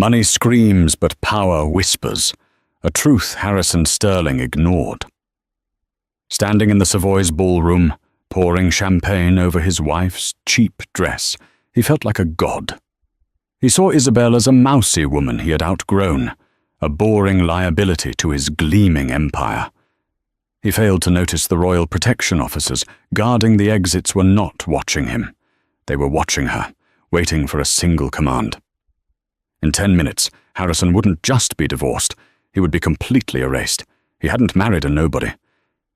Money screams, but power whispers, a truth Harrison Sterling ignored. Standing in the Savoy's ballroom, pouring champagne over his wife's cheap dress, he felt like a god. He saw Isabel as a mousy woman he had outgrown, a boring liability to his gleaming empire. He failed to notice the royal protection officers guarding the exits were not watching him. They were watching her, waiting for a single command. In 10 minutes, Harrison wouldn't just be divorced, he would be completely erased. He hadn't married a nobody.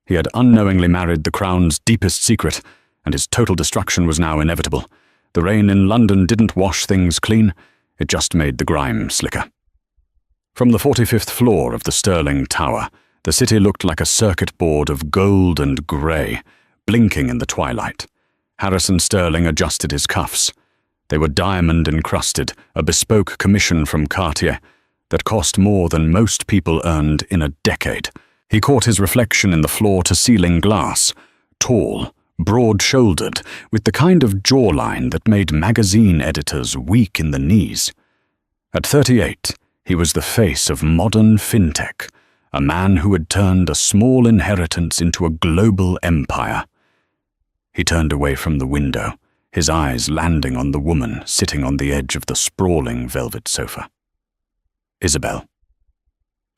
He had unknowingly married the Crown's deepest secret, and his total destruction was now inevitable. The rain in London didn't wash things clean, it just made the grime slicker. From the 45th floor of the Sterling Tower, the city looked like a circuit board of gold and grey, blinking in the twilight. Harrison Sterling adjusted his cuffs. They were diamond-encrusted, a bespoke commission from Cartier that cost more than most people earned in a decade. He caught his reflection in the floor-to-ceiling glass, tall, broad-shouldered, with the kind of jawline that made magazine editors weak in the knees. At 38, he was the face of modern fintech, a man who had turned a small inheritance into a global empire. He turned away from the window, his eyes landing on the woman sitting on the edge of the sprawling velvet sofa. Isabel.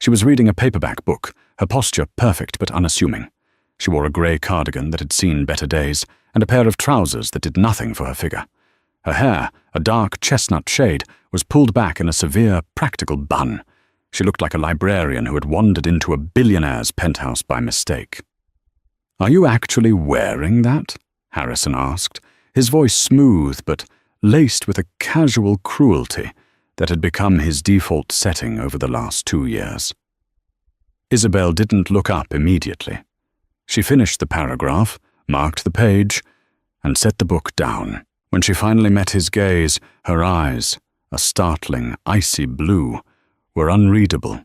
She was reading a paperback book, her posture perfect but unassuming. She wore a grey cardigan that had seen better days and a pair of trousers that did nothing for her figure. Her hair, a dark chestnut shade, was pulled back in a severe, practical bun. She looked like a librarian who had wandered into a billionaire's penthouse by mistake. "Are you actually wearing that?" Harrison asked, his voice smooth but laced with a casual cruelty that had become his default setting over the last 2 years. Isabel didn't look up immediately. She finished the paragraph, marked the page, and set the book down. When she finally met his gaze, her eyes, a startling, icy blue, were unreadable.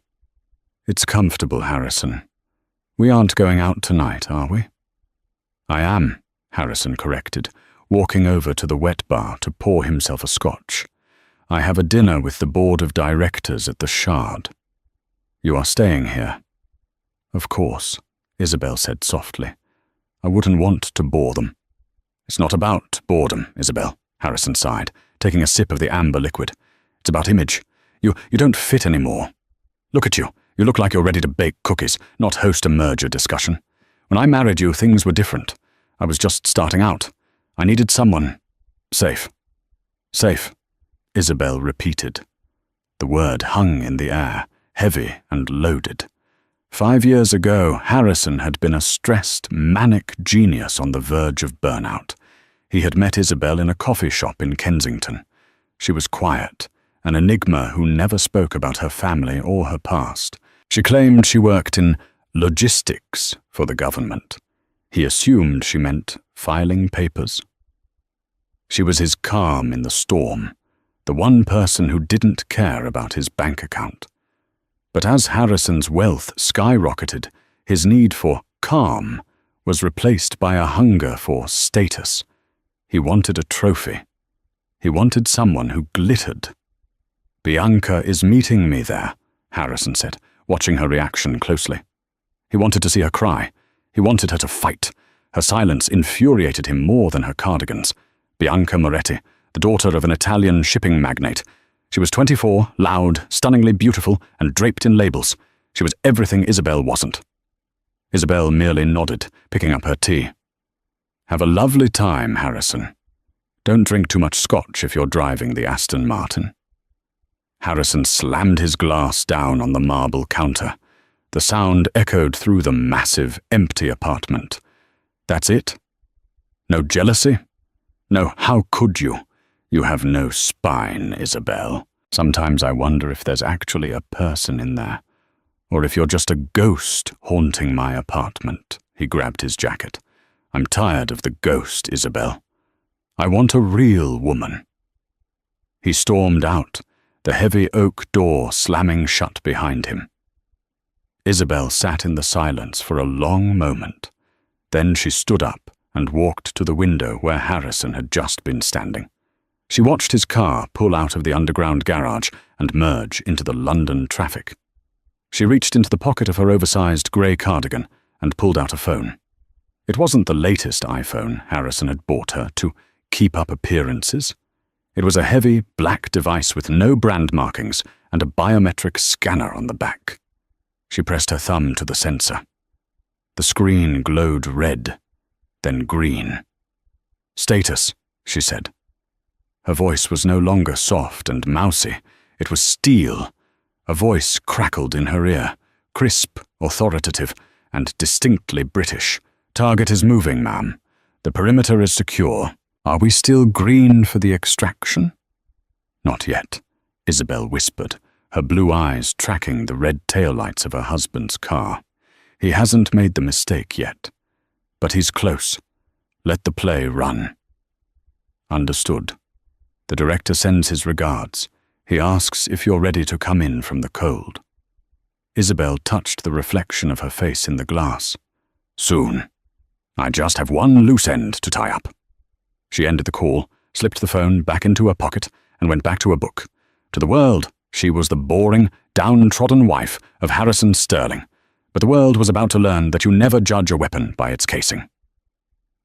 "It's comfortable, Harrison. We aren't going out tonight, are we?" "I am," Harrison corrected, walking over to the wet bar to pour himself a scotch. "I have a dinner with the board of directors at the Shard." "You are staying here?" "Of course," Isabel said softly. "I wouldn't want to bore them." "It's not about boredom, Isabel," Harrison sighed, taking a sip of the amber liquid. "It's about image. You don't fit anymore. Look at you. You look like you're ready to bake cookies, not host a merger discussion. When I married you, things were different. I was just starting out. I needed someone safe." "Safe," Isabel repeated. The word hung in the air, heavy and loaded. 5 years ago, Harrison had been a stressed, manic genius on the verge of burnout. He had met Isabel in a coffee shop in Kensington. She was quiet, an enigma who never spoke about her family or her past. She claimed she worked in logistics for the government. He assumed she meant filing papers. She was his calm in the storm, the one person who didn't care about his bank account. But as Harrison's wealth skyrocketed, his need for calm was replaced by a hunger for status. He wanted a trophy. He wanted someone who glittered. "Bianca is meeting me there," Harrison said, watching her reaction closely. He wanted to see her cry. He wanted her to fight. Her silence infuriated him more than her cardigans. Bianca Moretti, the daughter of an Italian shipping magnate. She was 24, loud, stunningly beautiful, and draped in labels. She was everything Isabel wasn't. Isabel merely nodded, picking up her tea. "Have a lovely time, Harrison. Don't drink too much scotch if you're driving the Aston Martin." Harrison slammed his glass down on the marble counter. The sound echoed through the massive, empty apartment. "That's it? No jealousy? No, how could you? You have no spine, Isabel. Sometimes I wonder if there's actually a person in there, or if you're just a ghost haunting my apartment." He grabbed his jacket. "I'm tired of the ghost, Isabel. I want a real woman." He stormed out, the heavy oak door slamming shut behind him. Isabel sat in the silence for a long moment. Then she stood up and walked to the window where Harrison had just been standing. She watched his car pull out of the underground garage and merge into the London traffic. She reached into the pocket of her oversized grey cardigan and pulled out a phone. It wasn't the latest iPhone Harrison had bought her to keep up appearances. It was a heavy, black device with no brand markings and a biometric scanner on the back. She pressed her thumb to the sensor. The screen glowed red, then green. "Status," she said. Her voice was no longer soft and mousy. It was steel. A voice crackled in her ear, crisp, authoritative, and distinctly British. "Target is moving, ma'am. The perimeter is secure. Are we still green for the extraction?" "Not yet," Isabel whispered, her blue eyes tracking the red taillights of her husband's car. "He hasn't made the mistake yet. But he's close. Let the play run." "Understood. The director sends his regards. He asks if you're ready to come in from the cold." Isabel touched the reflection of her face in the glass. "Soon. I just have one loose end to tie up." She ended the call, slipped the phone back into her pocket, and went back to her book. To the world, she was the boring, downtrodden wife of Harrison Sterling, but the world was about to learn that you never judge a weapon by its casing.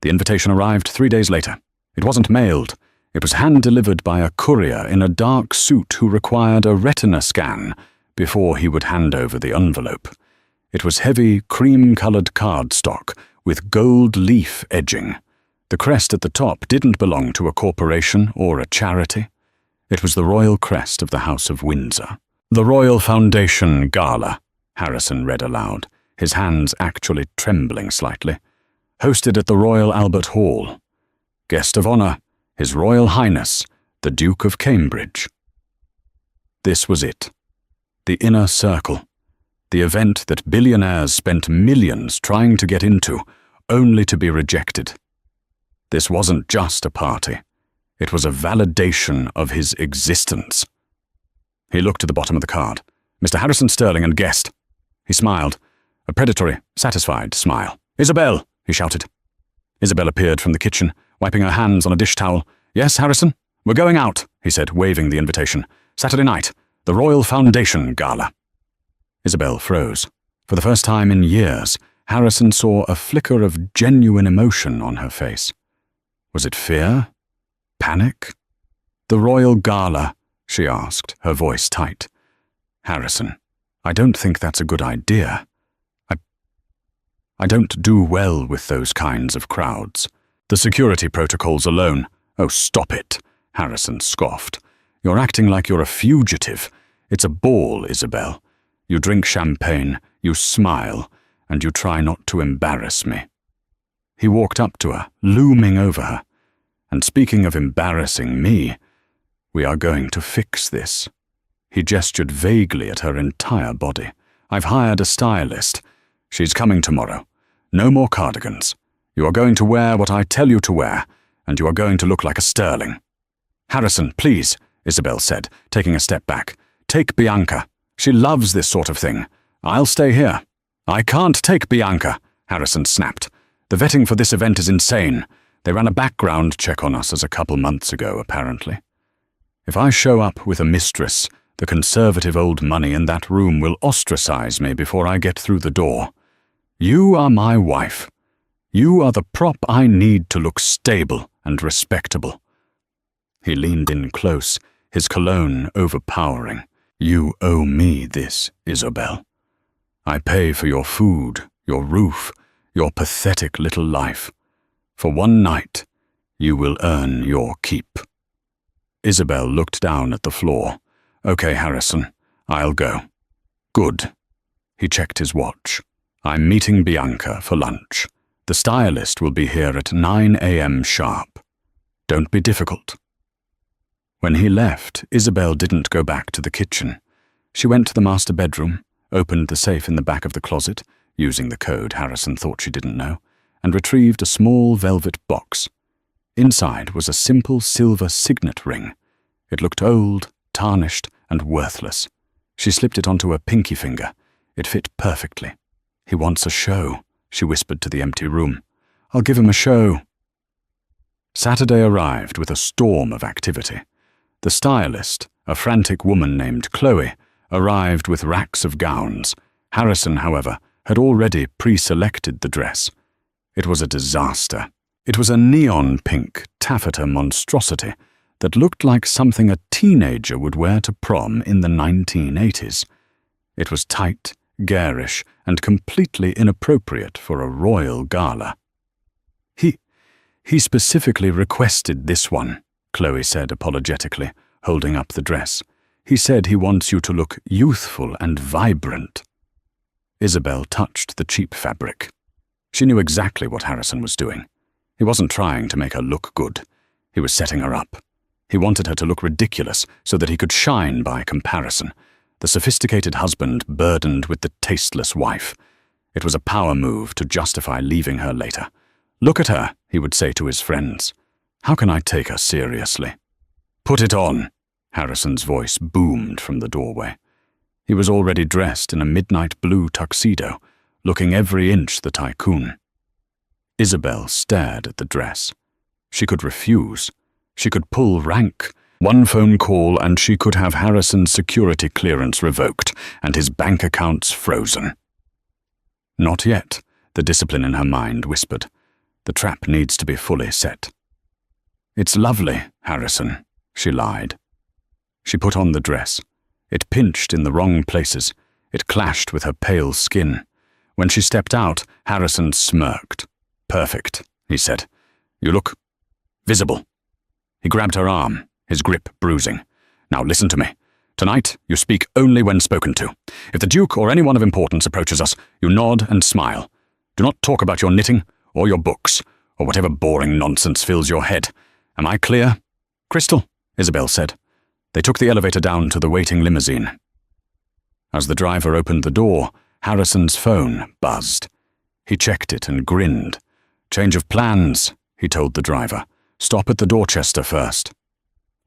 The invitation arrived 3 days later. It wasn't mailed. It was hand-delivered by a courier in a dark suit who required a retina scan before he would hand over the envelope. It was heavy, cream-colored cardstock with gold leaf edging. The crest at the top didn't belong to a corporation or a charity. It was the royal crest of the House of Windsor. "The Royal Foundation Gala," Harrison read aloud, his hands actually trembling slightly. "Hosted at the Royal Albert Hall. Guest of honor, His Royal Highness, the Duke of Cambridge." This was it. The inner circle. The event that billionaires spent millions trying to get into, only to be rejected. This wasn't just a party. It was a validation of his existence. He looked at the bottom of the card. "Mr. Harrison Sterling and guest." He smiled, a predatory, satisfied smile. "Isabel!" he shouted. Isabel appeared from the kitchen, wiping her hands on a dish towel. "Yes, Harrison? We're going out," he said, waving the invitation. "Saturday night, the Royal Foundation Gala." Isabel froze. For the first time in years, Harrison saw a flicker of genuine emotion on her face. Was it fear? Panic? "The Royal Gala?" she asked, her voice tight. "Harrison, I don't think that's a good idea. I don't do well with those kinds of crowds. The security protocols alone—" "Oh, stop it," Harrison scoffed. "You're acting like you're a fugitive. It's a ball, Isabel. You drink champagne, you smile, and you try not to embarrass me." He walked up to her, looming over her. "And speaking of embarrassing me, we are going to fix this." He gestured vaguely at her entire body. "I've hired a stylist. She's coming tomorrow. No more cardigans. You are going to wear what I tell you to wear, and you are going to look like a Sterling." "Harrison, please," Isabel said, taking a step back. "Take Bianca. She loves this sort of thing. I'll stay here." "I can't take Bianca," Harrison snapped. "The vetting for this event is insane. They ran a background check on us as a couple months ago, apparently. If I show up with a mistress, the conservative old money in that room will ostracize me before I get through the door. You are my wife. You are the prop I need to look stable and respectable." He leaned in close, his cologne overpowering. "You owe me this, Isabel. I pay for your food, your roof, your pathetic little life. For one night, you will earn your keep." Isabel looked down at the floor. "Okay, Harrison, I'll go." "Good." He checked his watch. "I'm meeting Bianca for lunch. The stylist will be here at 9 a.m. sharp. Don't be difficult." When he left, Isabel didn't go back to the kitchen. She went to the master bedroom, opened the safe in the back of the closet, using the code Harrison thought she didn't know, and retrieved a small velvet box. Inside was a simple silver signet ring. It looked old, tarnished, and worthless. She slipped it onto her pinky finger. It fit perfectly. "He wants a show," she whispered to the empty room. "I'll give him a show." Saturday arrived with a storm of activity. The stylist, a frantic woman named Chloe, arrived with racks of gowns. Harrison, however, had already pre-selected the dress. It was a disaster. It was a neon pink taffeta monstrosity that looked like something a teenager would wear to prom in the 1980s. It was tight, garish, and completely inappropriate for a royal gala. He specifically requested this one, Chloe said apologetically, holding up the dress. He said he wants you to look youthful and vibrant. Isabel touched the cheap fabric. She knew exactly what Harrison was doing. He wasn't trying to make her look good. He was setting her up. He wanted her to look ridiculous so that he could shine by comparison. The sophisticated husband burdened with the tasteless wife. It was a power move to justify leaving her later. Look at her, he would say to his friends. How can I take her seriously? Put it on, Harrison's voice boomed from the doorway. He was already dressed in a midnight blue tuxedo, looking every inch the tycoon. Isabel stared at the dress. She could refuse. She could pull rank. One phone call and she could have Harrison's security clearance revoked and his bank accounts frozen. Not yet, the discipline in her mind whispered. The trap needs to be fully set. It's lovely, Harrison, she lied. She put on the dress. It pinched in the wrong places. It clashed with her pale skin. When she stepped out, Harrison smirked. Perfect, he said. You look visible. He grabbed her arm, his grip bruising. Now listen to me. Tonight, you speak only when spoken to. If the Duke or anyone of importance approaches us, you nod and smile. Do not talk about your knitting or your books or whatever boring nonsense fills your head. Am I clear? Crystal, Isabel said. They took the elevator down to the waiting limousine. As the driver opened the door, Harrison's phone buzzed. He checked it and grinned. Change of plans, he told the driver. Stop at the Dorchester first.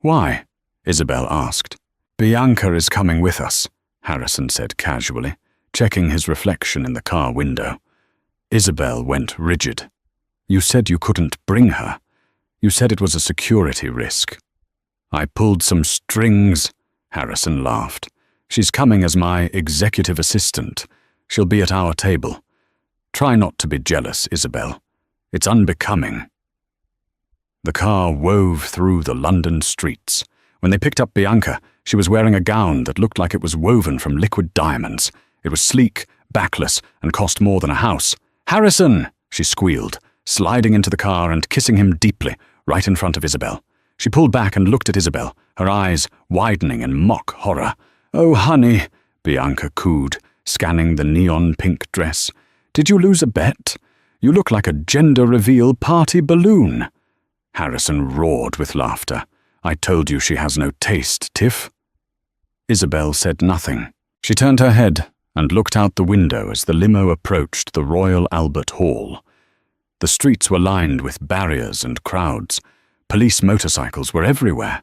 Why? Isabel asked. Bianca is coming with us, Harrison said casually, checking his reflection in the car window. Isabel went rigid. You said you couldn't bring her. You said it was a security risk. I pulled some strings, Harrison laughed. She's coming as my executive assistant. She'll be at our table. Try not to be jealous, Isabel. It's unbecoming. The car wove through the London streets. When they picked up Bianca, she was wearing a gown that looked like it was woven from liquid diamonds. It was sleek, backless, and cost more than a house. Harrison, she squealed, sliding into the car and kissing him deeply, right in front of Isabel. She pulled back and looked at Isabel, her eyes widening in mock horror. Oh, honey, Bianca cooed, scanning the neon pink dress. Did you lose a bet? You look like a gender reveal party balloon. Harrison roared with laughter. I told you she has no taste, Tiff. Isabel said nothing. She turned her head and looked out the window as the limo approached the Royal Albert Hall. The streets were lined with barriers and crowds. Police motorcycles were everywhere.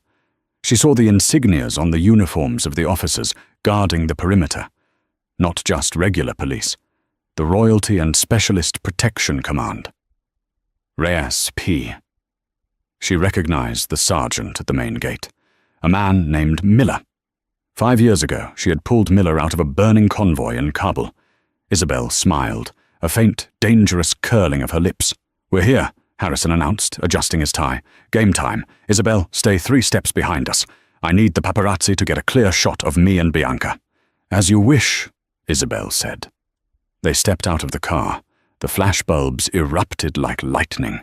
She saw the insignias on the uniforms of the officers guarding the perimeter. Not just regular police. The Royalty and Specialist Protection Command. Reyes P. She recognized the sergeant at the main gate, a man named Miller. 5 years ago, she had pulled Miller out of a burning convoy in Kabul. Isabel smiled, a faint, dangerous curling of her lips. We're here, Harrison announced, adjusting his tie. Game time. Isabel, stay 3 steps behind us. I need the paparazzi to get a clear shot of me and Bianca. As you wish, Isabel said. They stepped out of the car. The flashbulbs erupted like lightning.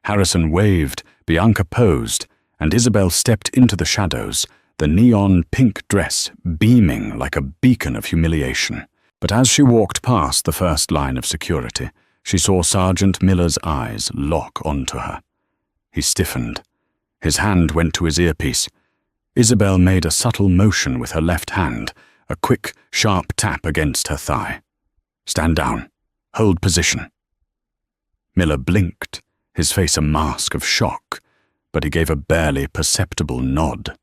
Harrison waved, Bianca posed, and Isabel stepped into the shadows, the neon pink dress beaming like a beacon of humiliation. But as she walked past the first line of security, she saw Sergeant Miller's eyes lock onto her. He stiffened. His hand went to his earpiece. Isabel made a subtle motion with her left hand, a quick, sharp tap against her thigh. Stand down. Hold position. Miller blinked, his face a mask of shock, but he gave a barely perceptible nod.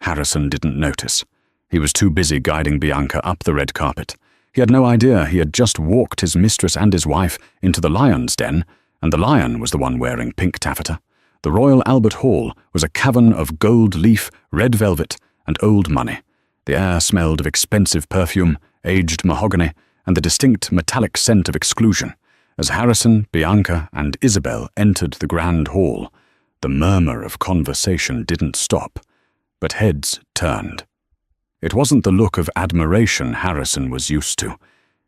Harrison didn't notice. He was too busy guiding Bianca up the red carpet. He had no idea he had just walked his mistress and his wife into the lion's den, and the lion was the one wearing pink taffeta. The Royal Albert Hall was a cavern of gold leaf, red velvet, and old money. The air smelled of expensive perfume, aged mahogany, and the distinct metallic scent of exclusion. As Harrison, Bianca, and Isabel entered the grand hall, the murmur of conversation didn't stop, but heads turned. It wasn't the look of admiration Harrison was used to.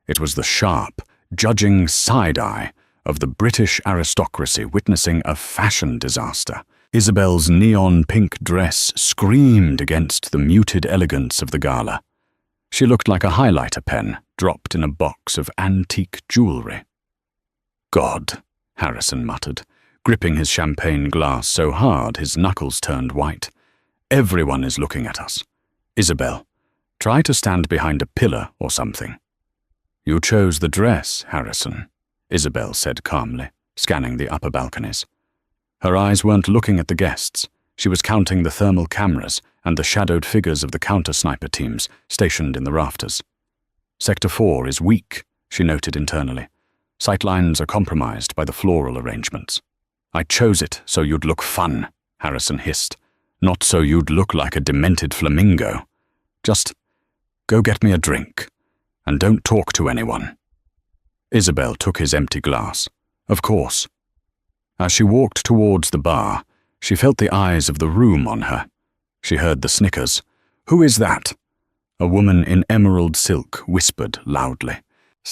It was the sharp, judging side-eye of the British aristocracy witnessing a fashion disaster. Isabel's neon pink dress screamed against the muted elegance of the gala. She looked like a highlighter pen dropped in a box of antique jewelry. "God," Harrison muttered, gripping his champagne glass so hard his knuckles turned white. "Everyone is looking at us. Isabel, try to stand behind a pillar or something." "You chose the dress, Harrison," Isabel said calmly, scanning the upper balconies. Her eyes weren't looking at the guests. She was counting the thermal cameras and the shadowed figures of the counter-sniper teams stationed in the rafters. "Sector 4 is weak," she noted internally. "Sightlines are compromised by the floral arrangements." "I chose it so you'd look fun," Harrison hissed. "Not so you'd look like a demented flamingo. Just go get me a drink, and don't talk to anyone." Isabel took his empty glass. "Of course." As she walked towards the bar, she felt the eyes of the room on her. She heard the snickers. "Who is that?" A woman in emerald silk whispered loudly.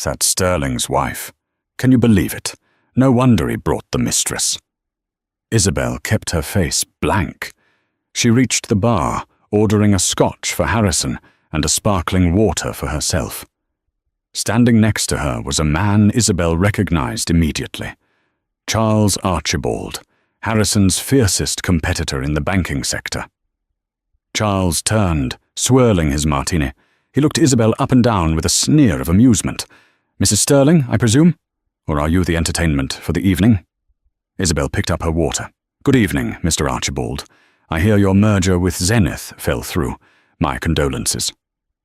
"That's Sterling's wife. Can you believe it? No wonder he brought the mistress." Isabel kept her face blank. She reached the bar, ordering a scotch for Harrison and a sparkling water for herself. Standing next to her was a man Isabel recognized immediately. Charles Archibald, Harrison's fiercest competitor in the banking sector. Charles turned, swirling his martini. He looked Isabel up and down with a sneer of amusement. "Mrs. Sterling, I presume? Or are you the entertainment for the evening?" Isabel picked up her water. "Good evening, Mr. Archibald. I hear your merger with Zenith fell through. My condolences."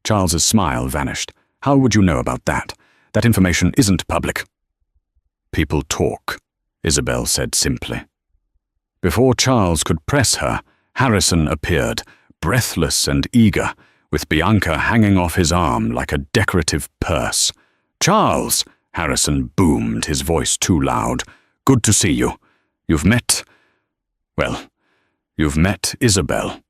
Charles's smile vanished. "How would you know about that? That information isn't public." "People talk," Isabel said simply. Before Charles could press her, Harrison appeared, breathless and eager, with Bianca hanging off his arm like a decorative purse. "Charles!" Harrison boomed, his voice too loud. "Good to see you. You've met Isabel."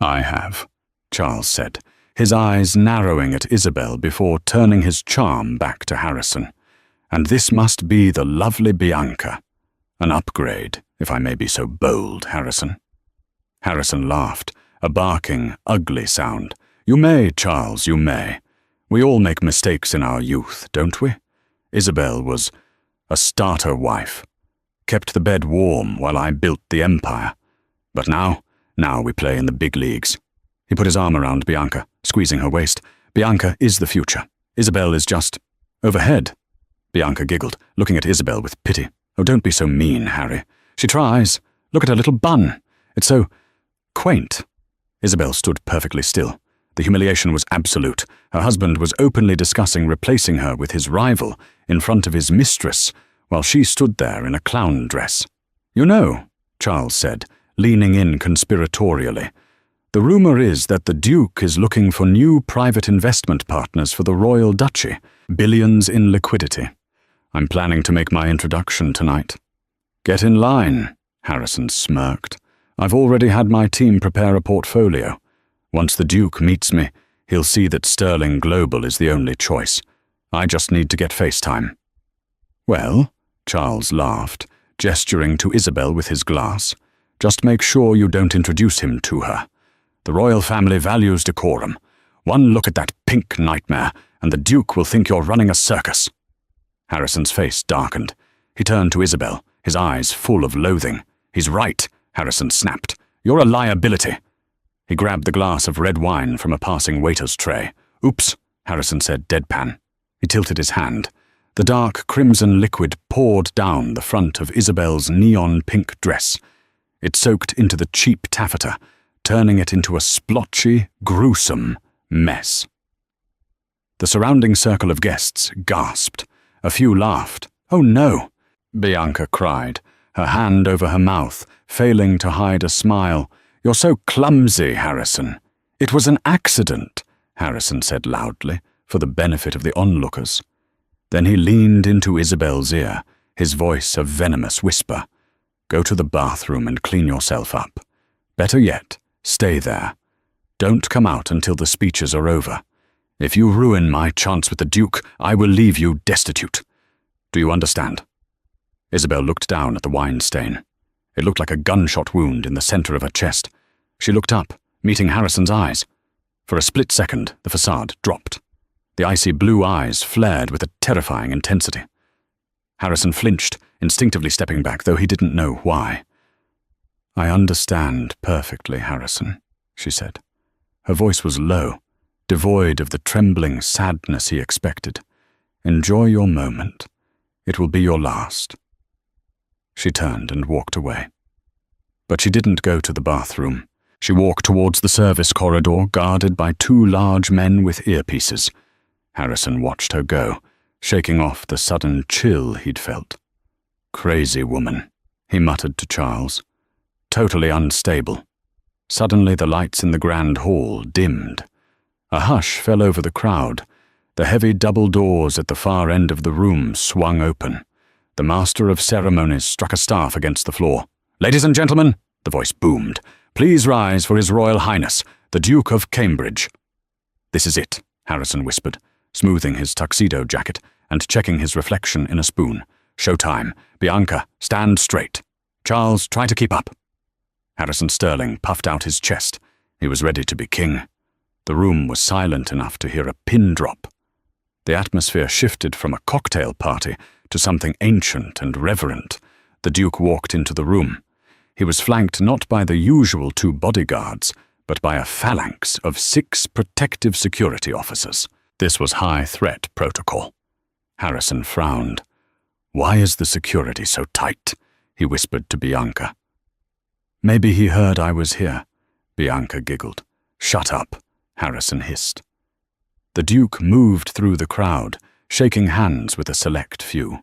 "I have," Charles said, his eyes narrowing at Isabel before turning his charm back to Harrison. "And this must be the lovely Bianca. An upgrade, if I may be so bold, Harrison." Harrison laughed, a barking, ugly sound. "You may, Charles, you may. We all make mistakes in our youth, don't we? Isabel was a starter wife. Kept the bed warm while I built the empire. But now we play in the big leagues." He put his arm around Bianca, squeezing her waist. "Bianca is the future. Isabel is just overhead." Bianca giggled, looking at Isabel with pity. "Oh, don't be so mean, Harry. She tries. Look at her little bun. It's so quaint." Isabel stood perfectly still. The humiliation was absolute. Her husband was openly discussing replacing her with his rival in front of his mistress, while she stood there in a clown dress. "You know," Charles said, leaning in conspiratorially, "the rumor is that the Duke is looking for new private investment partners for the Royal Duchy, billions in liquidity. I'm planning to make my introduction tonight." "Get in line," Harrison smirked. "I've already had my team prepare a portfolio. Once the Duke meets me, he'll see that Sterling Global is the only choice. I just need to get FaceTime." "Well," Charles laughed, gesturing to Isabel with his glass, "just make sure you don't introduce him to her. The royal family values decorum. One look at that pink nightmare, and the Duke will think you're running a circus." Harrison's face darkened. He turned to Isabel, his eyes full of loathing. "He's right," Harrison snapped. "You're a liability." He grabbed the glass of red wine from a passing waiter's tray. "Oops," Harrison said deadpan. He tilted his hand. The dark crimson liquid poured down the front of Isabel's neon pink dress. It soaked into the cheap taffeta, turning it into a splotchy, gruesome mess. The surrounding circle of guests gasped. A few laughed. "Oh no!" Bianca cried, her hand over her mouth, failing to hide a smile. "You're so clumsy, Harrison." "It was an accident," Harrison said loudly, for the benefit of the onlookers. Then he leaned into Isabel's ear, his voice a venomous whisper. "Go to the bathroom and clean yourself up. Better yet, stay there. Don't come out until the speeches are over. If you ruin my chance with the Duke, I will leave you destitute. Do you understand?" Isabel looked down at the wine stain. It looked like a gunshot wound in the center of her chest. She looked up, meeting Harrison's eyes. For a split second, the facade dropped. The icy blue eyes flared with a terrifying intensity. Harrison flinched, instinctively stepping back, though he didn't know why. "I understand perfectly, Harrison," she said. Her voice was low, devoid of the trembling sadness he expected. "Enjoy your moment. It will be your last." She turned and walked away. But she didn't go to the bathroom. She walked towards the service corridor, guarded by two large men with earpieces. Harrison watched her go, shaking off the sudden chill he'd felt. "Crazy woman," he muttered to Charles. "Totally unstable." Suddenly the lights in the grand hall dimmed. A hush fell over the crowd. The heavy double doors at the far end of the room swung open. The master of ceremonies struck a staff against the floor. "Ladies and gentlemen," the voice boomed, "please rise for His Royal Highness, the Duke of Cambridge." "This is it," Harrison whispered, smoothing his tuxedo jacket and checking his reflection in a spoon. "Showtime. Bianca, stand straight. Charles, try to keep up." Harrison Sterling puffed out his chest. He was ready to be king. The room was silent enough to hear a pin drop. The atmosphere shifted from a cocktail party to something ancient and reverent. The Duke walked into the room. He was flanked not by the usual 2 bodyguards, but by a phalanx of 6 protective security officers. This was high-threat protocol. Harrison frowned. "Why is the security so tight?" he whispered to Bianca. "Maybe he heard I was here," Bianca giggled. "Shut up," Harrison hissed. The Duke moved through the crowd, shaking hands with a select few.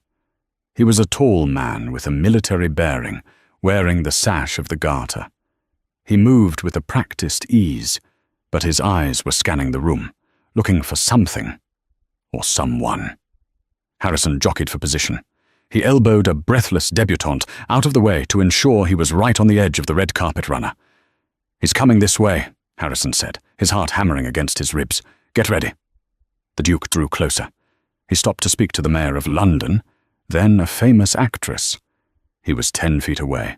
He was a tall man with a military bearing, wearing the sash of the Garter. He moved with a practiced ease, but his eyes were scanning the room, looking for something, or someone. Harrison jockeyed for position. He elbowed a breathless debutante out of the way to ensure he was right on the edge of the red carpet runner. "He's coming this way," Harrison said, his heart hammering against his ribs. "Get ready." The Duke drew closer. He stopped to speak to the Mayor of London, then a famous actress. He was 10 feet away,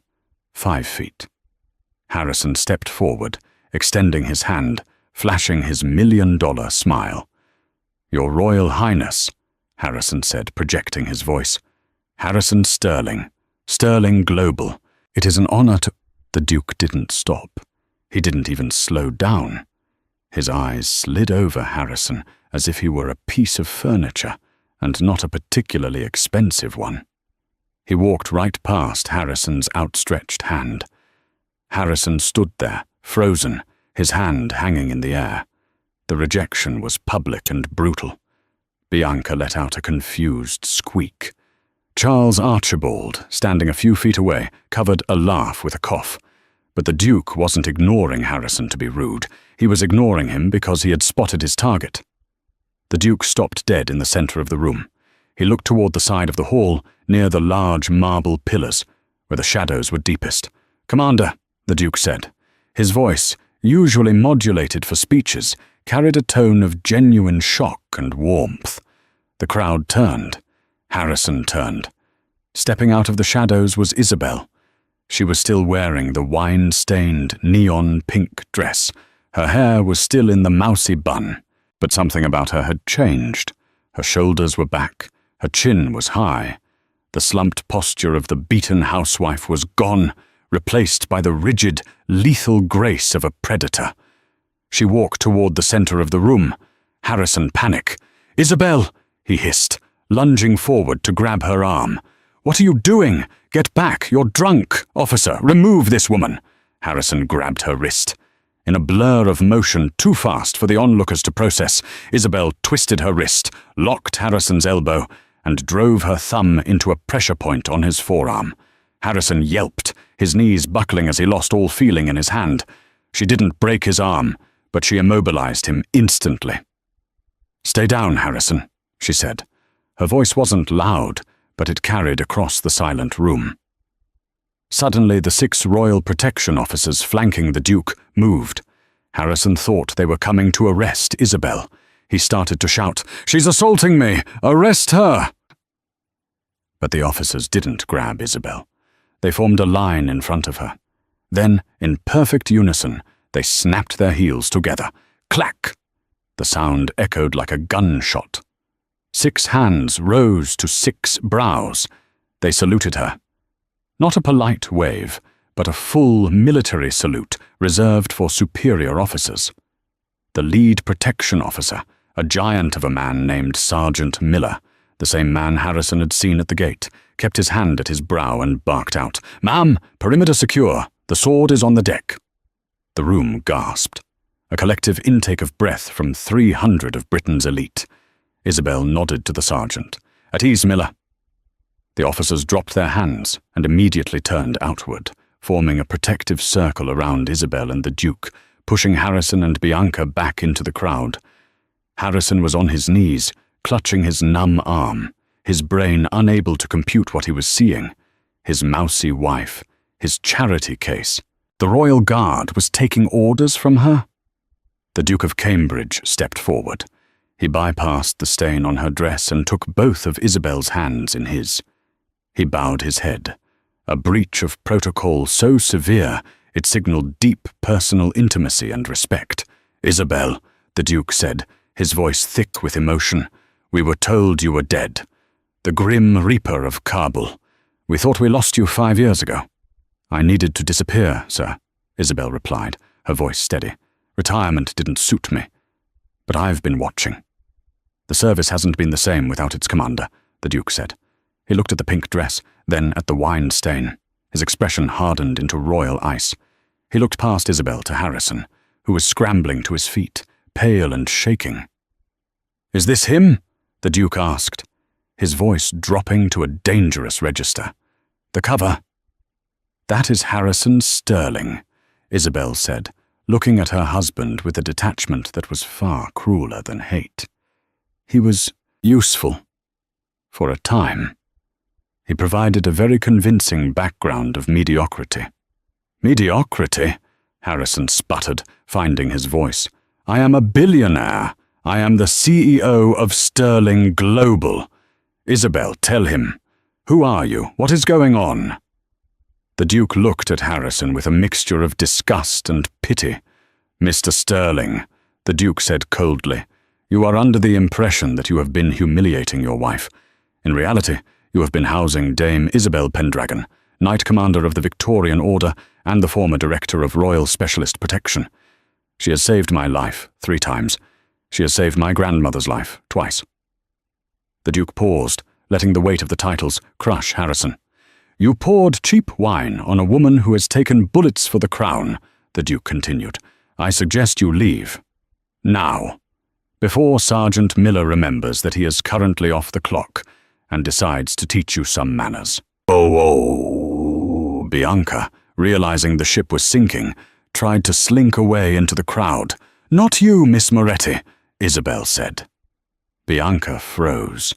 5 feet. Harrison stepped forward, extending his hand, flashing his $1,000,000 smile. "Your Royal Highness," Harrison said, projecting his voice. "Harrison Sterling, Sterling Global. It is an honor to—" The Duke didn't stop. He didn't even slow down. His eyes slid over Harrison as if he were a piece of furniture, and not a particularly expensive one. He walked right past Harrison's outstretched hand. Harrison stood there, frozen, his hand hanging in the air. The rejection was public and brutal. Bianca let out a confused squeak. Charles Archibald, standing a few feet away, covered a laugh with a cough. But the Duke wasn't ignoring Harrison to be rude. He was ignoring him because he had spotted his target. The Duke stopped dead in the center of the room. He looked toward the side of the hall, near the large marble pillars, where the shadows were deepest. "Commander," the Duke said. His voice, usually modulated for speeches, carried a tone of genuine shock and warmth. The crowd turned. Harrison turned. Stepping out of the shadows was Isabel. She was still wearing the wine-stained neon pink dress. Her hair was still in the mousy bun, but something about her had changed. Her shoulders were back. Her chin was high. The slumped posture of the beaten housewife was gone, replaced by the rigid, lethal grace of a predator. She walked toward the center of the room. Harrison panicked. "Isabel!" he hissed, lunging forward to grab her arm. "What are you doing? Get back! You're drunk! Officer, remove this woman!" Harrison grabbed her wrist. In a blur of motion too fast for the onlookers to process, Isabel twisted her wrist, locked Harrison's elbow, and drove her thumb into a pressure point on his forearm. Harrison yelped, his knees buckling as he lost all feeling in his hand. She didn't break his arm, but she immobilized him instantly. "Stay down, Harrison," she said. Her voice wasn't loud, but it carried across the silent room. Suddenly, the 6 royal protection officers flanking the Duke moved. Harrison thought they were coming to arrest Isabel. He started to shout, "She's assaulting me! Arrest her!" But the officers didn't grab Isabel. They formed a line in front of her. Then, in perfect unison, they snapped their heels together. Clack! The sound echoed like a gunshot. 6 hands rose to 6 brows. They saluted her. Not a polite wave, but a full military salute reserved for superior officers. The lead protection officer, a giant of a man named Sergeant Miller, the same man Harrison had seen at the gate, kept his hand at his brow and barked out, "Ma'am, perimeter secure. The sword is on the deck." The room gasped. A collective intake of breath from 300 of Britain's elite. Isabel nodded to the sergeant. "At ease, Miller." The officers dropped their hands and immediately turned outward, forming a protective circle around Isabel and the Duke, pushing Harrison and Bianca back into the crowd. Harrison was on his knees, clutching his numb arm, his brain unable to compute what he was seeing. His mousy wife, his charity case. The Royal Guard was taking orders from her? The Duke of Cambridge stepped forward. He bypassed the stain on her dress and took both of Isabel's hands in his. He bowed his head, a breach of protocol so severe it signaled deep personal intimacy and respect. "Isabel," the Duke said, his voice thick with emotion, "we were told you were dead. The Grim Reaper of Kabul. We thought we lost you 5 years ago." "I needed to disappear, sir," Isabel replied, her voice steady. "Retirement didn't suit me. But I've been watching." "The service hasn't been the same without its commander," the Duke said. He looked at the pink dress, then at the wine stain. His expression hardened into royal ice. He looked past Isabel to Harrison, who was scrambling to his feet, pale and shaking. "Is this him?" the Duke asked, his voice dropping to a dangerous register. "The cover." "That is Harrison Sterling," Isabel said, looking at her husband with a detachment that was far crueler than hate. "He was useful. For a time. He provided a very convincing background of mediocrity." "Mediocrity?" Harrison sputtered, finding his voice. "I am a billionaire. I am the CEO of Sterling Global. Isabel, tell him. Who are you? What is going on?" The Duke looked at Harrison with a mixture of disgust and pity. "Mr. Sterling," the Duke said coldly, "you are under the impression that you have been humiliating your wife. In reality, you have been housing Dame Isabel Pendragon, Knight Commander of the Victorian Order and the former Director of Royal Specialist Protection. She has saved my life 3 times. She has saved my grandmother's life twice." The Duke paused, letting the weight of the titles crush Harrison. "You poured cheap wine on a woman who has taken bullets for the crown," the Duke continued. "I suggest you leave. Now. Before Sergeant Miller remembers that he is currently off the clock and decides to teach you some manners." "Oh." Bianca, realizing the ship was sinking, tried to slink away into the crowd. "Not you, Miss Moretti," Isabel said. Bianca froze.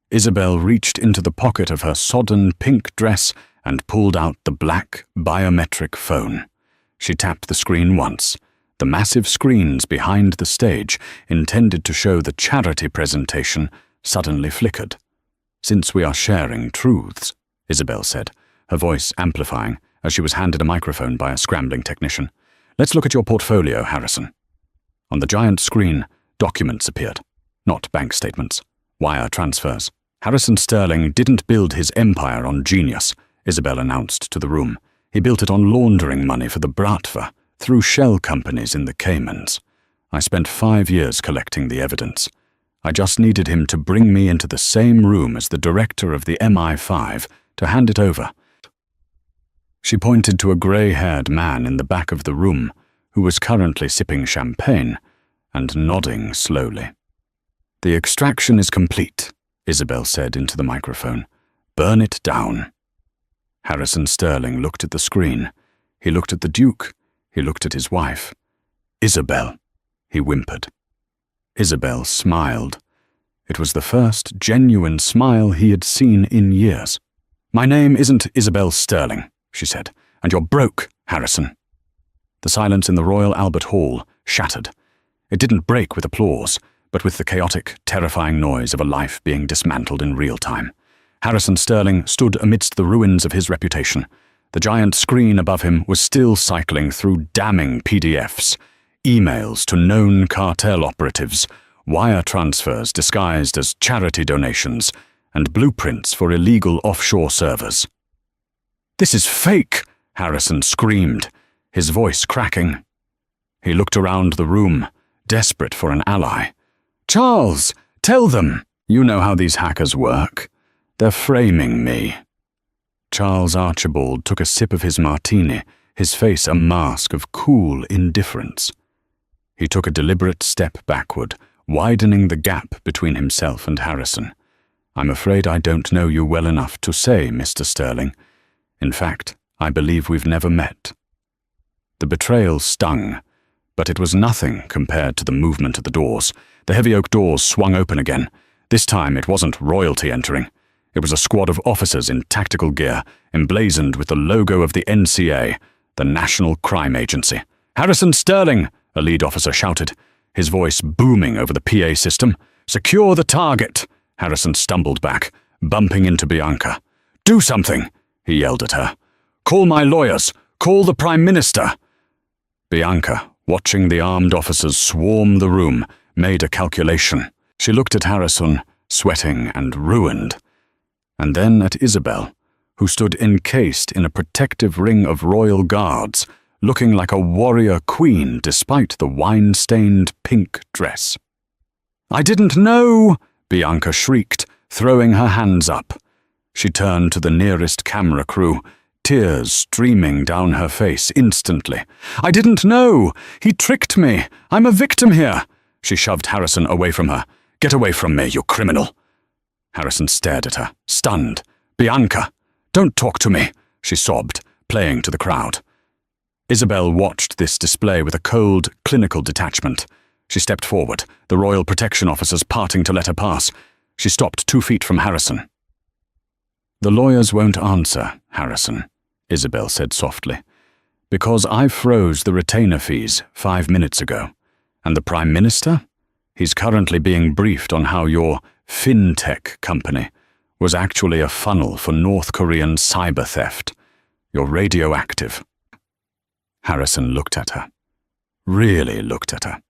Isabel reached into the pocket of her sodden pink dress and pulled out the black, biometric phone. She tapped the screen once. The massive screens behind the stage, intended to show the charity presentation, suddenly flickered. "Since we are sharing truths," Isabel said, her voice amplifying as she was handed a microphone by a scrambling technician. "Let's look at your portfolio, Harrison." On the giant screen, documents appeared. Not bank statements. Wire transfers. "Harrison Sterling didn't build his empire on genius," Isabel announced to the room. "He built it on laundering money for the Bratva through shell companies in the Caymans. I spent 5 years collecting the evidence. I just needed him to bring me into the same room as the director of the MI5 to hand it over." She pointed to a grey-haired man in the back of the room who was currently sipping champagne and nodding slowly. "The extraction is complete," Isabel said into the microphone. "Burn it down." Harrison Sterling looked at the screen. He looked at the Duke. He looked at his wife. "Isabel," he whimpered. Isabel smiled. It was the first genuine smile he had seen in years. "My name isn't Isabel Sterling," she said, "and you're broke, Harrison." The silence in the Royal Albert Hall shattered. It didn't break with applause, but with the chaotic, terrifying noise of a life being dismantled in real time. Harrison Sterling stood amidst the ruins of his reputation. The giant screen above him was still cycling through damning PDFs, emails to known cartel operatives, wire transfers disguised as charity donations, and blueprints for illegal offshore servers. "This is fake!" Harrison screamed, his voice cracking. He looked around the room, desperate for an ally. "Charles, tell them! You know how these hackers work. They're framing me." Charles Archibald took a sip of his martini, his face a mask of cool indifference. He took a deliberate step backward, widening the gap between himself and Harrison. "I'm afraid I don't know you well enough to say, Mr. Sterling. In fact, I believe we've never met." The betrayal stung, but it was nothing compared to the movement at the doors. The heavy oak doors swung open again. This time it wasn't royalty entering. It was a squad of officers in tactical gear, emblazoned with the logo of the NCA, the National Crime Agency. "Harrison Sterling!" a lead officer shouted, his voice booming over the PA system. "Secure the target!" Harrison stumbled back, bumping into Bianca. "Do something!" he yelled at her. "Call my lawyers! Call the Prime Minister!" Bianca, watching the armed officers swarm the room, made a calculation. She looked at Harrison, sweating and ruined, and then at Isabel, who stood encased in a protective ring of royal guards, looking like a warrior queen despite the wine-stained pink dress. "I didn't know!" Bianca shrieked, throwing her hands up. She turned to the nearest camera crew, tears streaming down her face instantly. "I didn't know! He tricked me! I'm a victim here!" She shoved Harrison away from her. "Get away from me, you criminal!" Harrison stared at her, stunned. "Bianca, don't talk to me," she sobbed, playing to the crowd. Isabel watched this display with a cold, clinical detachment. She stepped forward, the royal protection officers parting to let her pass. She stopped 2 feet from Harrison. "The lawyers won't answer, Harrison," Isabel said softly, "because I froze the retainer fees 5 minutes ago. And the Prime Minister? He's currently being briefed on how your fintech company was actually a funnel for North Korean cyber theft. You're radioactive." Harrison looked at her. Really looked at her.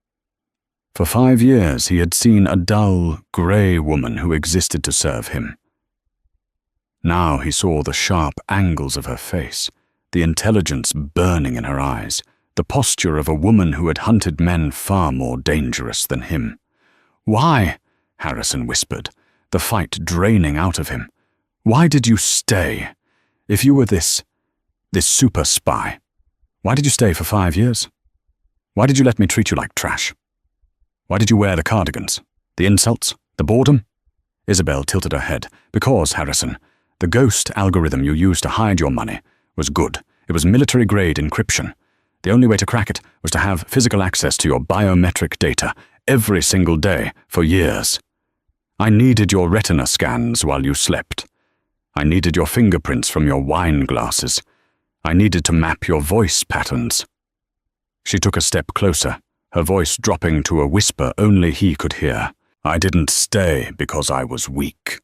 For 5 years he had seen a dull, grey woman who existed to serve him. Now he saw the sharp angles of her face, the intelligence burning in her eyes, the posture of a woman who had hunted men far more dangerous than him. "Why?" Harrison whispered, the fight draining out of him. "Why did you stay? If you were this super spy, why did you stay for 5 years? Why did you let me treat you like trash? Why did you wear the cardigans? The insults? The boredom?" Isabel tilted her head. "Because, Harrison, the ghost algorithm you used to hide your money was good. It was military-grade encryption. The only way to crack it was to have physical access to your biometric data every single day for years. I needed your retina scans while you slept. I needed your fingerprints from your wine glasses. I needed to map your voice patterns." She took a step closer, her voice dropping to a whisper only he could hear. "I didn't stay because I was weak.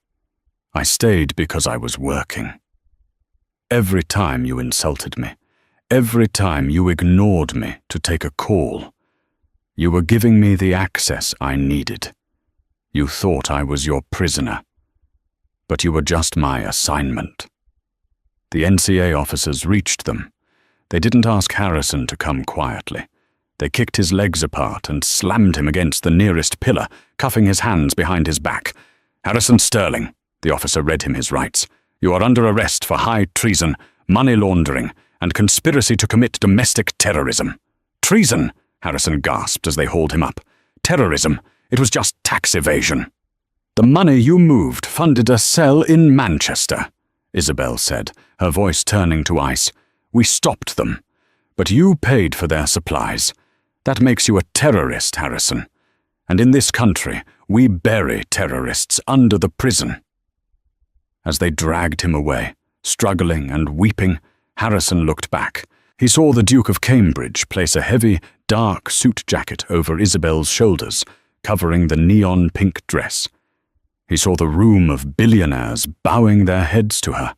I stayed because I was working. Every time you insulted me, every time you ignored me to take a call, you were giving me the access I needed. You thought I was your prisoner, but you were just my assignment." The NCA officers reached them. They didn't ask Harrison to come quietly. They kicked his legs apart and slammed him against the nearest pillar, cuffing his hands behind his back. "Harrison Sterling," the officer read him his rights, "you are under arrest for high treason, money laundering, and conspiracy to commit domestic terrorism." "Treason?" Harrison gasped as they hauled him up. "Terrorism? It was just tax evasion." "The money you moved funded a cell in Manchester," Isabel said, her voice turning to ice. "We stopped them. But you paid for their supplies. That makes you a terrorist, Harrison. And in this country, we bury terrorists under the prison." As they dragged him away, struggling and weeping, Harrison looked back. He saw the Duke of Cambridge place a heavy, dark suit jacket over Isabel's shoulders, covering the neon pink dress. He saw the room of billionaires bowing their heads to her,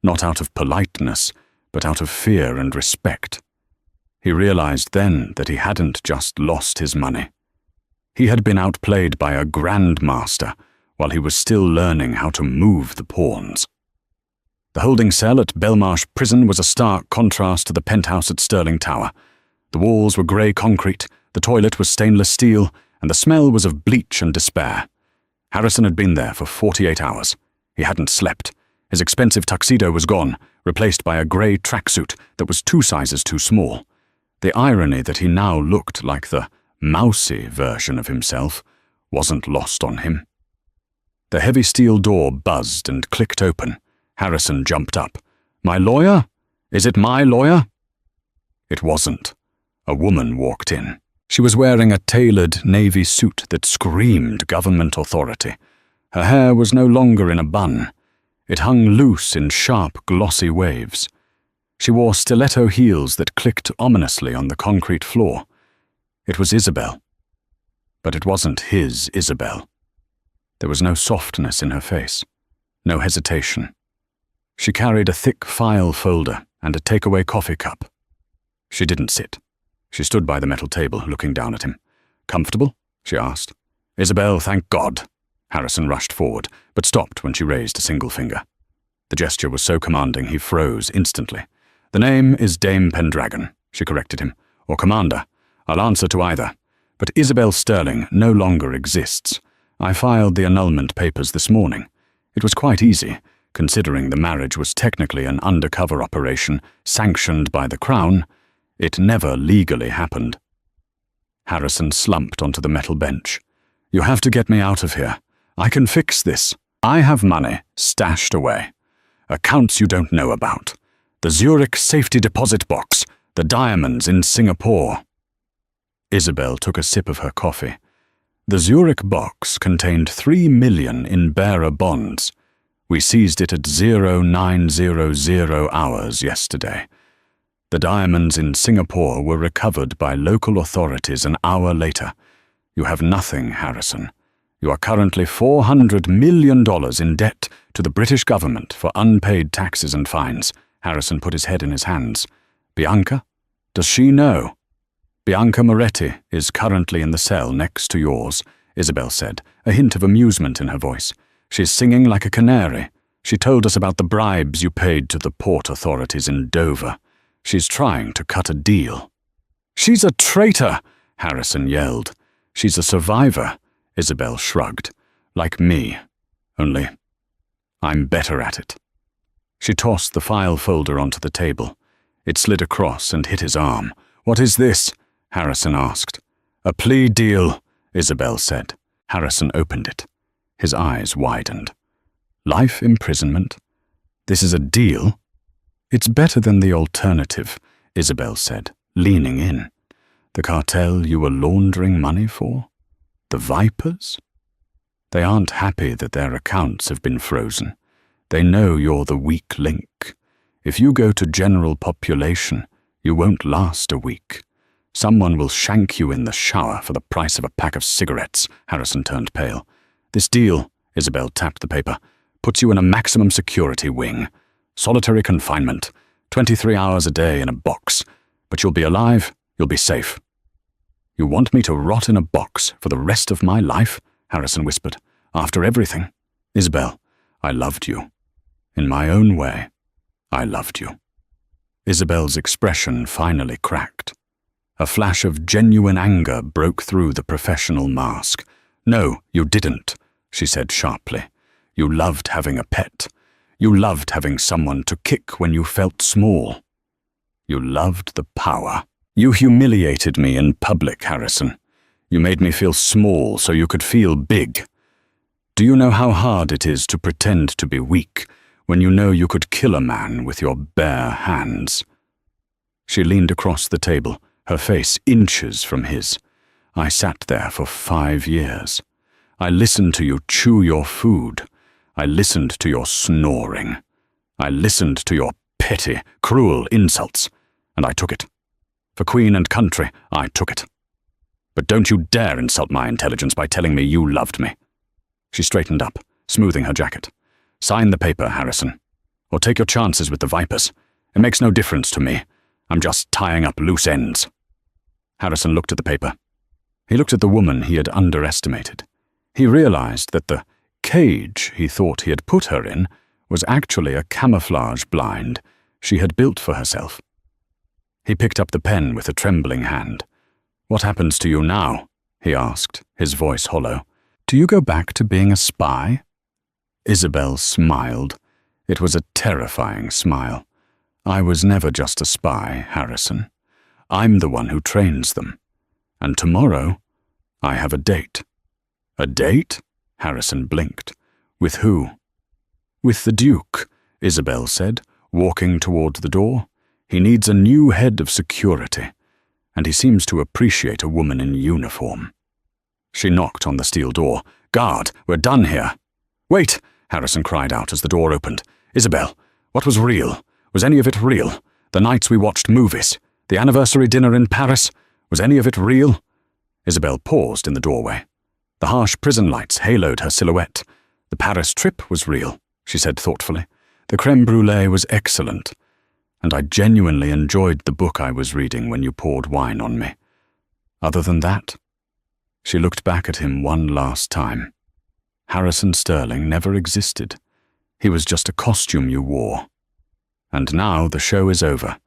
not out of politeness, but out of fear and respect. He realized then that he hadn't just lost his money. He had been outplayed by a grandmaster while he was still learning how to move the pawns. The holding cell at Belmarsh Prison was a stark contrast to the penthouse at Stirling Tower. The walls were grey concrete, the toilet was stainless steel, and the smell was of bleach and despair. Harrison had been there for 48 hours. He hadn't slept. His expensive tuxedo was gone, replaced by a grey tracksuit that was 2 sizes too small. The irony that he now looked like the mousy version of himself wasn't lost on him. The heavy steel door buzzed and clicked open. Harrison jumped up. "My lawyer? Is it my lawyer?" It wasn't. A woman walked in. She was wearing a tailored navy suit that screamed government authority. Her hair was no longer in a bun. It hung loose in sharp, glossy waves. She wore stiletto heels that clicked ominously on the concrete floor. It was Isabel. But it wasn't his Isabel. There was no softness in her face, no hesitation. She carried a thick file folder and a takeaway coffee cup. She didn't sit. She stood by the metal table, looking down at him. "Comfortable?" she asked. "Isabel, thank God." Harrison rushed forward, but stopped when she raised a single finger. The gesture was so commanding he froze instantly. "The name is Dame Pendragon," she corrected him, "or Commander. I'll answer to either. But Isabel Sterling no longer exists. I filed the annulment papers this morning. It was quite easy, considering the marriage was technically an undercover operation sanctioned by the Crown. It never legally happened." Harrison slumped onto the metal bench. "You have to get me out of here. I can fix this. I have money stashed away. Accounts you don't know about. The Zurich safety deposit box. The diamonds in Singapore." Isabel took a sip of her coffee. "The Zurich box contained $3 million in bearer bonds. We seized it at 0900 hours yesterday. The diamonds in Singapore were recovered by local authorities an hour later. You have nothing, Harrison. You are currently $400 million in debt to the British government for unpaid taxes and fines." Harrison put his head in his hands. "Bianca? Does she know?" "Bianca Moretti is currently in the cell next to yours," Isabel said, a hint of amusement in her voice. "She's singing like a canary. She told us about the bribes you paid to the port authorities in Dover. She's trying to cut a deal." "She's a traitor!" Harrison yelled. "She's a survivor," Isabel shrugged. "Like me. Only I'm better at it." She tossed the file folder onto the table. It slid across and hit his arm. "What is this?" Harrison asked. "A plea deal," Isabel said. Harrison opened it. His eyes widened. "Life imprisonment? This is a deal?" "It's better than the alternative," Isabel said, leaning in. "The cartel you were laundering money for? The Vipers? They aren't happy that their accounts have been frozen. They know you're the weak link. If you go to general population, you won't last a week. Someone will shank you in the shower for the price of a pack of cigarettes." Harrison turned pale. "This deal," Isabel tapped the paper, "puts you in a maximum security wing. Solitary confinement, 23 hours a day in a box. But you'll be alive, you'll be safe." "You want me to rot in a box for the rest of my life?" Harrison whispered. "After everything? Isabel, I loved you. In my own way, I loved you." Isabel's expression finally cracked. A flash of genuine anger broke through the professional mask. "No, you didn't," she said sharply. "You loved having a pet. You loved having someone to kick when you felt small. You loved the power. You humiliated me in public, Harrison. You made me feel small so you could feel big. Do you know how hard it is to pretend to be weak when you know you could kill a man with your bare hands. She leaned across the table, her face inches from his. I sat there for 5 years. I listened to you chew your food. I listened to your snoring. I listened to your petty, cruel insults, and I took it. For Queen and country, I took it. But don't you dare insult my intelligence by telling me you loved me. She straightened up, smoothing her jacket. Sign the paper, Harrison. Or take your chances with the vipers. It makes no difference to me. I'm just tying up loose ends. Harrison looked at the paper. He looked at the woman he had underestimated. He realized that the cage he thought he had put her in was actually a camouflage blind she had built for herself. He picked up the pen with a trembling hand. "What happens to you now?" he asked, his voice hollow. "Do you go back to being a spy?" Isabel smiled. It was a terrifying smile. "I was never just a spy, Harrison. I'm the one who trains them. And tomorrow, I have a date." "A date?" Harrison blinked. "With who?" "With the Duke," Isabel said, walking toward the door. "He needs a new head of security, and he seems to appreciate a woman in uniform." She knocked on the steel door. "Guard, we're done here." "Wait!" Harrison cried out as the door opened. "Isabel, what was real? Was any of it real? The nights we watched movies? The anniversary dinner in Paris? Was any of it real?" Isabel paused in the doorway. The harsh prison lights haloed her silhouette. "The Paris trip was real," she said thoughtfully. "The crème brûlée was excellent. And I genuinely enjoyed the book I was reading when you poured wine on me. Other than that..." She looked back at him one last time. Harrison Sterling never existed. He was just a costume you wore. And now the show is over.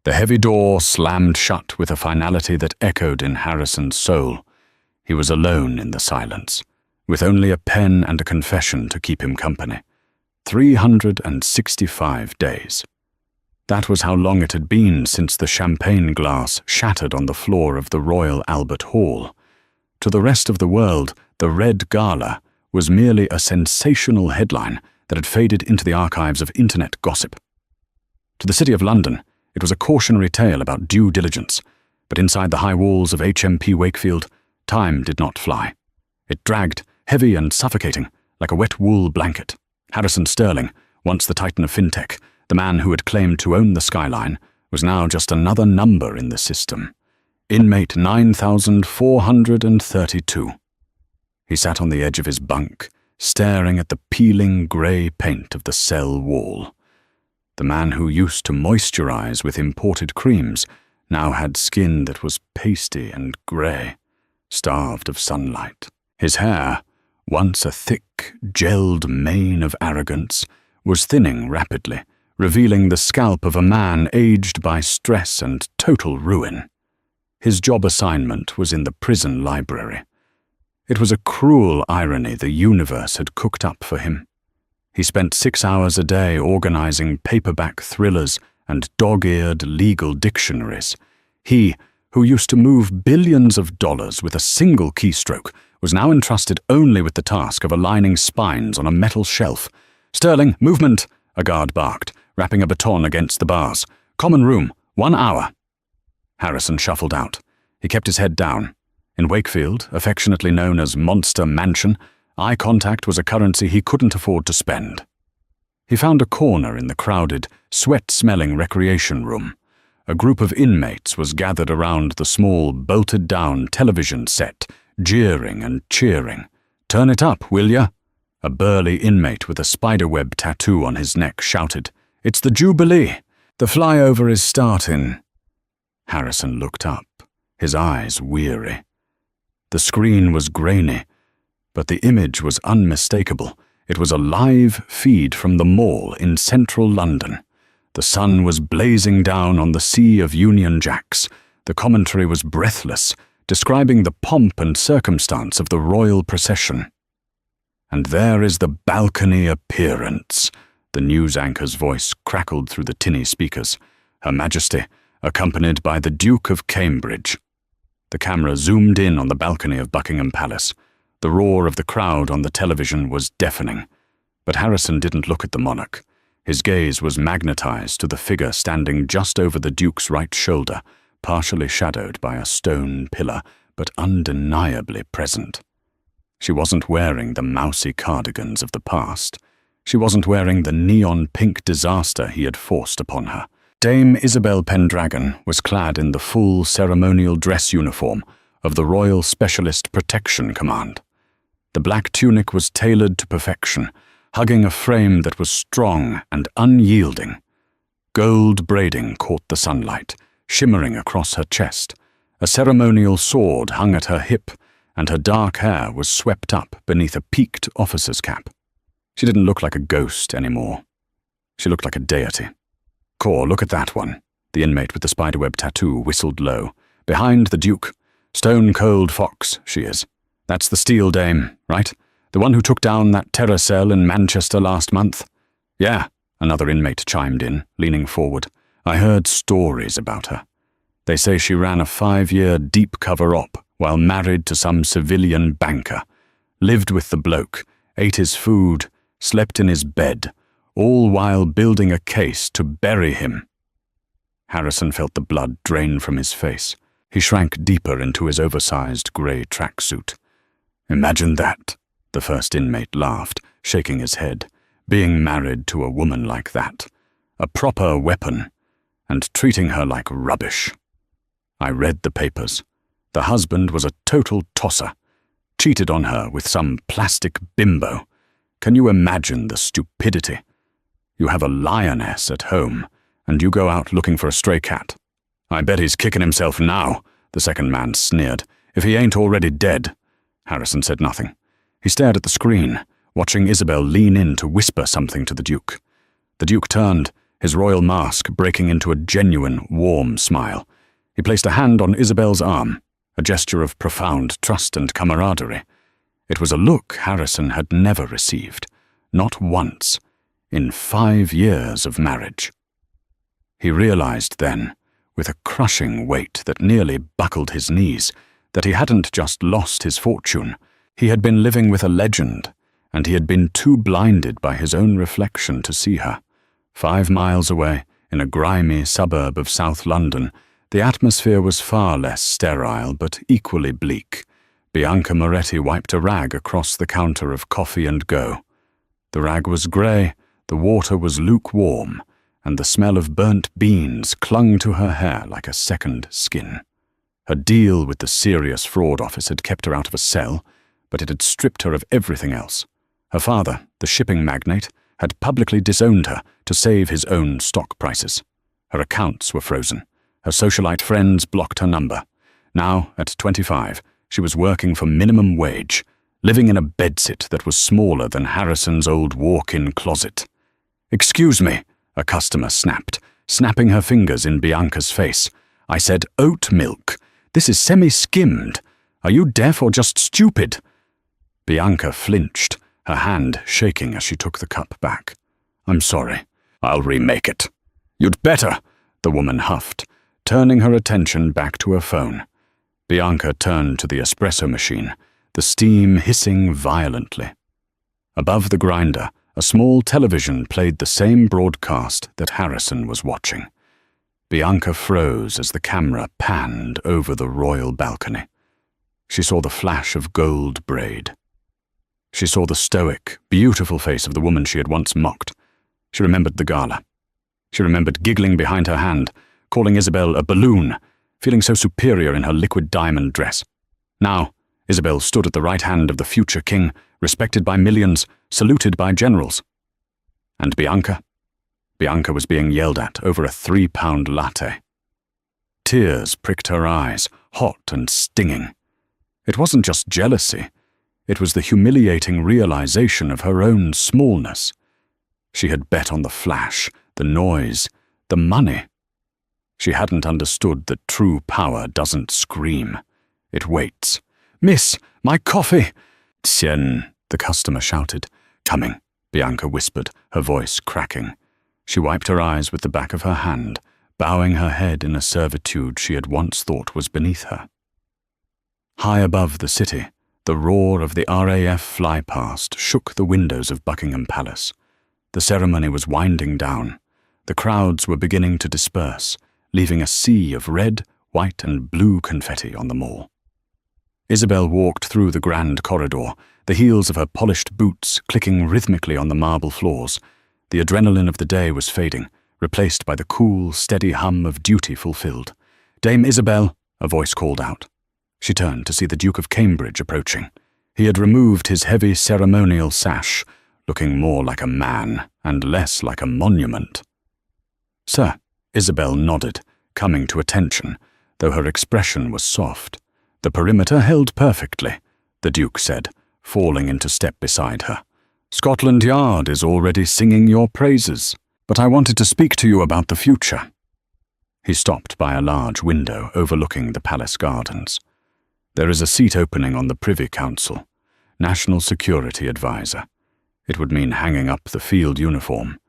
The heavy door slammed shut with a finality that echoed in Harrison's soul. He was alone in the silence, with only a pen and a confession to keep him company. 365 days. That was how long it had been since the champagne glass shattered on the floor of the Royal Albert Hall. To the rest of the world, the Red Gala was merely a sensational headline that had faded into the archives of internet gossip. To the City of London, it was a cautionary tale about due diligence, but inside the high walls of HMP Wakefield, time did not fly. It dragged, heavy and suffocating, like a wet wool blanket. Harrison Sterling, once the titan of fintech, the man who had claimed to own the skyline, was now just another number in the system. Inmate 9432. He sat on the edge of his bunk, staring at the peeling grey paint of the cell wall. The man who used to moisturize with imported creams now had skin that was pasty and grey, starved of sunlight. His hair, once a thick, gelled mane of arrogance, was thinning rapidly, revealing the scalp of a man aged by stress and total ruin. His job assignment was in the prison library. It was a cruel irony the universe had cooked up for him. He spent 6 hours a day organizing paperback thrillers and dog-eared legal dictionaries. He, who used to move billions of dollars with a single keystroke, was now entrusted only with the task of aligning spines on a metal shelf. "Sterling, movement!" a guard barked, rapping a baton against the bars. "Common room, 1 hour." Harrison shuffled out. He kept his head down. In Wakefield, affectionately known as Monster Mansion, eye contact was a currency he couldn't afford to spend. He found a corner in the crowded, sweat-smelling recreation room. A group of inmates was gathered around the small, bolted-down television set, jeering and cheering. "Turn it up, will ya?" A burly inmate with a spiderweb tattoo on his neck shouted. "It's the Jubilee. The flyover is starting." Harrison looked up, his eyes weary. The screen was grainy, but the image was unmistakable. It was a live feed from the mall in central London. The sun was blazing down on the sea of Union Jacks. The commentary was breathless, describing the pomp and circumstance of the royal procession. "And there is the balcony appearance," the news anchor's voice crackled through the tinny speakers. "Her Majesty, accompanied by the Duke of Cambridge." The camera zoomed in on the balcony of Buckingham Palace. The roar of the crowd on the television was deafening. But Harrison didn't look at the monarch. His gaze was magnetized to the figure standing just over the Duke's right shoulder, partially shadowed by a stone pillar, but undeniably present. She wasn't wearing the mousy cardigans of the past. She wasn't wearing the neon-pink disaster he had forced upon her. Dame Isabel Pendragon was clad in the full ceremonial dress uniform of the Royal Specialist Protection Command. The black tunic was tailored to perfection, hugging a frame that was strong and unyielding. Gold braiding caught the sunlight, shimmering across her chest. A ceremonial sword hung at her hip, and her dark hair was swept up beneath a peaked officer's cap. She didn't look like a ghost anymore. She looked like a deity. "Cor, look at that one." The inmate with the spiderweb tattoo whistled low. "Behind the Duke. Stone-cold fox, she is. That's the Steel Dame, right? The one who took down that terror cell in Manchester last month?" "Yeah," another inmate chimed in, leaning forward. "I heard stories about her. They say she ran a 5-year deep cover-op while married to some civilian banker, lived with the bloke, ate his food, slept in his bed, all while building a case to bury him." Harrison felt the blood drain from his face. He shrank deeper into his oversized grey tracksuit. "Imagine that," the first inmate laughed, shaking his head, "being married to a woman like that. A proper weapon, and treating her like rubbish. I read the papers. The husband was a total tosser. Cheated on her with some plastic bimbo. Can you imagine the stupidity? You have a lioness at home, and you go out looking for a stray cat. I bet he's kicking himself now," the second man sneered. "If he ain't already dead." Harrison said nothing. He stared at the screen, watching Isabel lean in to whisper something to the Duke. The Duke turned, his royal mask breaking into a genuine, warm smile. He placed a hand on Isabel's arm, a gesture of profound trust and camaraderie. It was a look Harrison had never received, not once, in 5 years of marriage. He realized then, with a crushing weight that nearly buckled his knees, that he hadn't just lost his fortune. He had been living with a legend, and he had been too blinded by his own reflection to see her. 5 miles away, in a grimy suburb of South London, the atmosphere was far less sterile but equally bleak. Bianca Moretti wiped a rag across the counter of Coffee and Go. The rag was grey, the water was lukewarm, and the smell of burnt beans clung to her hair like a second skin. Her deal with the serious fraud office had kept her out of a cell, but it had stripped her of everything else. Her father, the shipping magnate, had publicly disowned her to save his own stock prices. Her accounts were frozen. Her socialite friends blocked her number. Now, at 25, she was working for minimum wage, living in a bedsit that was smaller than Harrison's old walk-in closet. "Excuse me," a customer snapped, snapping her fingers in Bianca's face. "I said oat milk. This is semi-skimmed. Are you deaf or just stupid?" Bianca flinched, her hand shaking as she took the cup back. "I'm sorry. I'll remake it." "You'd better," the woman huffed, turning her attention back to her phone. Bianca turned to the espresso machine, the steam hissing violently. Above the grinder, a small television played the same broadcast that Harrison was watching. Bianca froze as the camera panned over the royal balcony. She saw the flash of gold braid. She saw the stoic, beautiful face of the woman she had once mocked. She remembered the gala. She remembered giggling behind her hand, calling Isabel a balloon, feeling so superior in her liquid diamond dress. Now, Isabel stood at the right hand of the future king, respected by millions, saluted by generals. And Bianca? Bianca was being yelled at over a 3-pound latte. Tears pricked her eyes, hot and stinging. It wasn't just jealousy. It was the humiliating realization of her own smallness. She had bet on the flash, the noise, the money. She hadn't understood that true power doesn't scream. It waits. "Miss, my coffee!" "Tiens," the customer shouted. "Coming," Bianca whispered, her voice cracking. She wiped her eyes with the back of her hand, bowing her head in a servitude she had once thought was beneath her. High above the city, The roar of the RAF flypast shook the windows of Buckingham Palace. The ceremony was winding down. The crowds were beginning to disperse, leaving a sea of red, white and blue confetti on the mall. Isabel walked through the grand corridor, the heels of her polished boots clicking rhythmically on the marble floors. The adrenaline of the day was fading, replaced by the cool, steady hum of duty fulfilled. "Dame Isabel," a voice called out. She turned to see the Duke of Cambridge approaching. He had removed his heavy ceremonial sash, looking more like a man and less like a monument. "Sir," Isabel nodded, coming to attention, though her expression was soft. "The perimeter held perfectly," the Duke said, falling into step beside her. "Scotland Yard is already singing your praises, but I wanted to speak to you about the future." He stopped by a large window overlooking the palace gardens. "There is a seat opening on the Privy Council, National Security Advisor. It would mean hanging up the field uniform,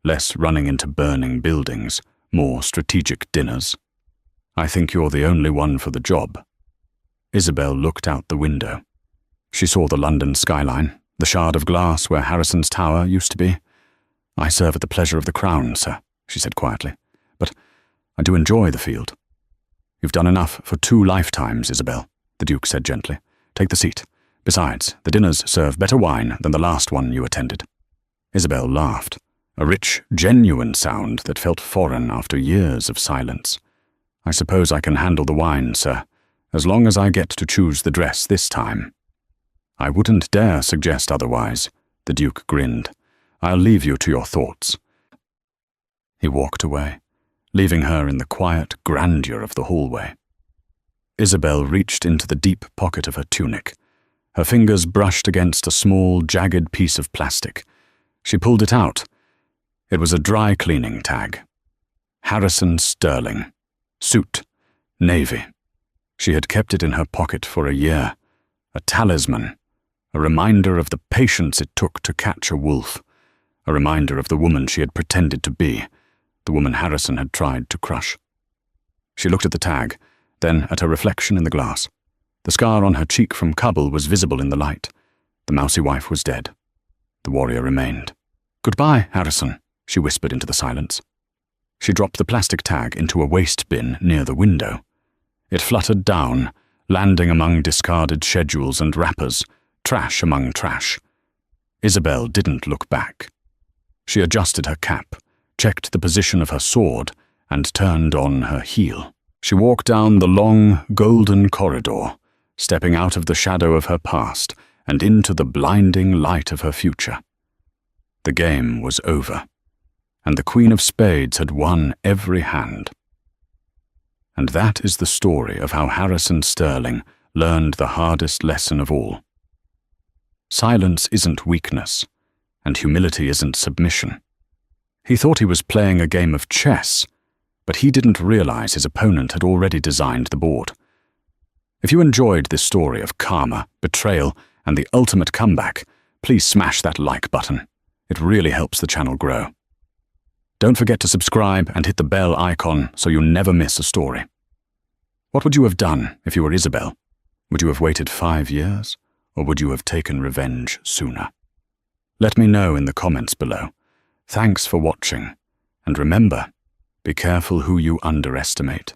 less running into burning buildings, more strategic dinners. I think you're the only one for the job." Isabel looked out the window. She saw the London skyline, the shard of glass where Harrison's Tower used to be. "I serve at the pleasure of the Crown, sir," she said quietly, "but I do enjoy the field." "You've done enough for 2 lifetimes, Isabel," the Duke said gently. "Take the seat. Besides, the dinners serve better wine than the last one you attended." Isabel laughed, a rich, genuine sound that felt foreign after years of silence. "I suppose I can handle the wine, sir, as long as I get to choose the dress this time." "I wouldn't dare suggest otherwise," the Duke grinned. "I'll leave you to your thoughts." He walked away, leaving her in the quiet grandeur of the hallway. Isabel reached into the deep pocket of her tunic. Her fingers brushed against a small, jagged piece of plastic. She pulled it out. It was a dry cleaning tag. Harrison Sterling. Suit. Navy. She had kept it in her pocket for a year. A talisman. A reminder of the patience it took to catch a wolf. A reminder of the woman she had pretended to be, the woman Harrison had tried to crush. She looked at the tag, then at her reflection in the glass. The scar on her cheek from Kabul was visible in the light. The mousy wife was dead. The warrior remained. "Goodbye, Harrison," she whispered into the silence. She dropped the plastic tag into a waste bin near the window. It fluttered down, landing among discarded schedules and wrappers, trash among trash. Isabel didn't look back. She adjusted her cap, checked the position of her sword, and turned on her heel. She walked down the long, golden corridor, stepping out of the shadow of her past and into the blinding light of her future. The game was over, and the Queen of Spades had won every hand. And that is the story of how Harrison Sterling learned the hardest lesson of all. Silence isn't weakness, and humility isn't submission. He thought he was playing a game of chess, but he didn't realize his opponent had already designed the board. If you enjoyed this story of karma, betrayal, and the ultimate comeback, please smash that like button. It really helps the channel grow. Don't forget to subscribe and hit the bell icon so you never miss a story. What would you have done if you were Isabel? Would you have waited 5 years, or would you have taken revenge sooner? Let me know in the comments below. Thanks for watching, and remember, be careful who you underestimate.